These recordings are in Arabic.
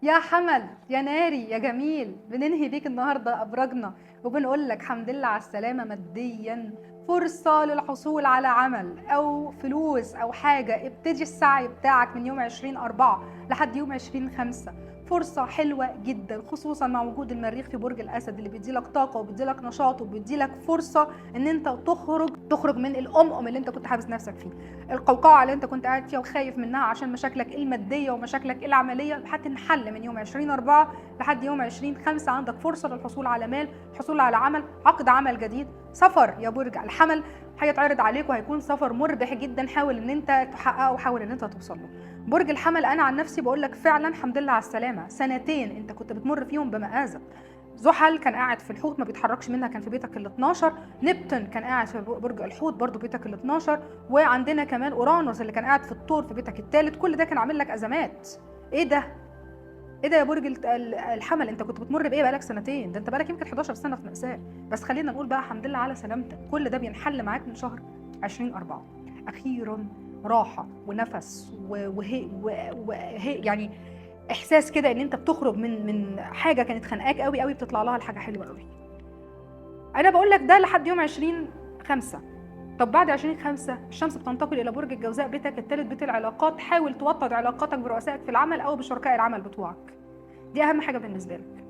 يا حمل يا ناري يا جميل، بننهي بيك النهارده ابراجنا وبنقول لك حمد لله على السلامه ماديا. فرصه للحصول على عمل او فلوس او حاجه، ابتدي السعي بتاعك من يوم 20/4 لحد يوم 20/5. فرصه حلوه جدا، خصوصا مع وجود المريخ في برج الاسد اللي بيديلك طاقه وبيديلك نشاط وبيديلك فرصه ان انت تخرج من الامم اللي انت كنت حابس نفسك فيه، القوقعه اللي انت كنت قاعد فيها وخايف منها عشان مشاكلك الماديه ومشاكلك العمليه، هتنحل من يوم 20/4 لحد يوم 20/5. عندك فرصه للحصول على مال، الحصول على عمل، عقد عمل جديد، سفر يا برج الحمل هيتعرض عليك وهيكون سفر مربح جدا. حاول ان انت تحققه وحاول ان انت توصل له. برج الحمل انا عن نفسي بقول لك فعلا الحمد لله على السلامه، سنتين انت كنت بتمر فيهم بمآزق. زحل كان قاعد في الحوت ما بيتحركش منها، كان في بيتك ال 12. نبتون كان قاعد في برج الحوت برضو بيتك ال 12. وعندنا كمان اورانوس اللي كان قاعد في الثور في بيتك الثالث. كل ده كان عامل لك ازمات. ايه ده؟ ايه ده يا برج الحمل؟ انت كنت بتمر بايه بقالك سنتين؟ ده انت بقالك يمكن 11 سنه في مأساة. بس خلينا نقول بقى الحمد لله على سلامتك، كل ده بينحل معاك من شهر 20/4. اخيرا راحه ونفس وهي يعني احساس كده ان انت بتخرج من حاجه كانت خانقاك قوي قوي، بتطلع لها لحاجه حلوه قوي. انا بقول لك ده لحد يوم 20/5. طب بعد 20/5 الشمس بتنتقل الى برج الجوزاء، بيتك الثالث، بيت العلاقات. حاول توطد علاقاتك برؤسائك في العمل او بشركاء العمل بتوعك، دي اهم حاجه بالنسبه لك.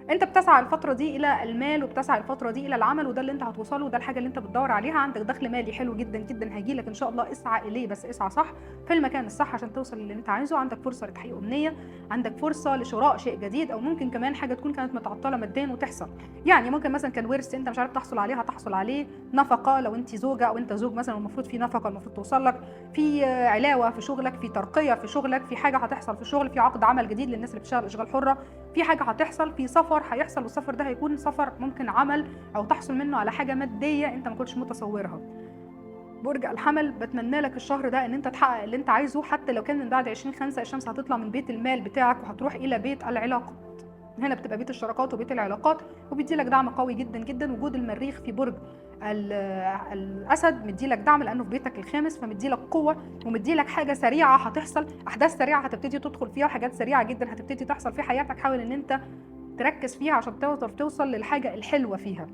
انت بتسعى الفتره دي الى المال وبتسعى الفتره دي الى العمل، وده اللي انت هتوصله وده الحاجه اللي انت بتدور عليها. عندك دخل مالي حلو جدا جدا هيجي لك ان شاء الله، اسعى اليه بس اسعى صح في المكان الصح عشان توصل للي انت عايزه. عندك فرصه لتحقيق امنيه، عندك فرصه لشراء شيء جديد، او ممكن كمان حاجه تكون كانت متعطله ماديا وتحصل. يعني ممكن مثلا كان ورث انت مش عارف تحصل عليه، هتحصل عليه. نفقه لو انت زوجه او انت زوج مثلا، المفروض في نفقه المفروض توصل لك، في علاوه في شغلك، في ترقيه في شغلك، في حاجه هتحصل في الشغل، في عقد عمل جديد للناس اللي بتشتغل اشغال حره، في حاجه هتحصل، في سفر هيحصل، والسفر ده هيكون سفر ممكن عمل او تحصل منه على حاجه ماديه انت ما كنتش متصورها. برج الحمل بتمنى لك الشهر ده ان انت تحقق اللي انت عايزه، حتى لو كان من بعد 20/5 الشمس هتطلع من بيت المال بتاعك وهتروح الى بيت العلاقات. هنا بتبقى بيت الشراكات وبيت العلاقات، وبيدي لك دعم قوي جدا جدا. وجود المريخ في برج الاسد مدي لك دعم لانه في بيتك الخامس، فمدي لك قوه ومدي لك حاجه سريعه هتحصل، احداث سريعه هتبتدي تدخل فيها وحاجات سريعه جدا هتبتدي تحصل في حياتك. حاول ان انت تركز فيها عشان تقدر توصل للحاجه الحلوه فيها.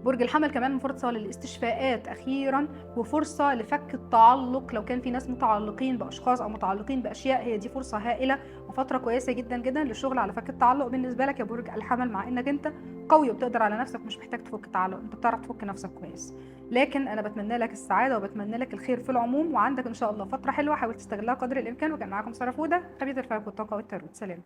برج الحمل كمان فرصة للاستشفاءات أخيرا، وفرصة لفك التعلق لو كان في ناس متعلقين بأشخاص أو متعلقين بأشياء، هي دي فرصة هائلة وفترة كويسة جدا جدا للشغل على فك التعلق بالنسبة لك يا برج الحمل. مع إنك أنت قوي وبتقدر على نفسك، مش محتاج تفك التعلق، أنت بتعرف تفك نفسك كويس. لكن أنا بتمنى لك السعادة وبتمنى لك الخير في العموم، وعندك إن شاء الله فترة حلوة حاول تستغلها قدر الإمكان. وكان معاكم سارة فودة، خبيرة الفلك والطاقة والتاروت. سلام.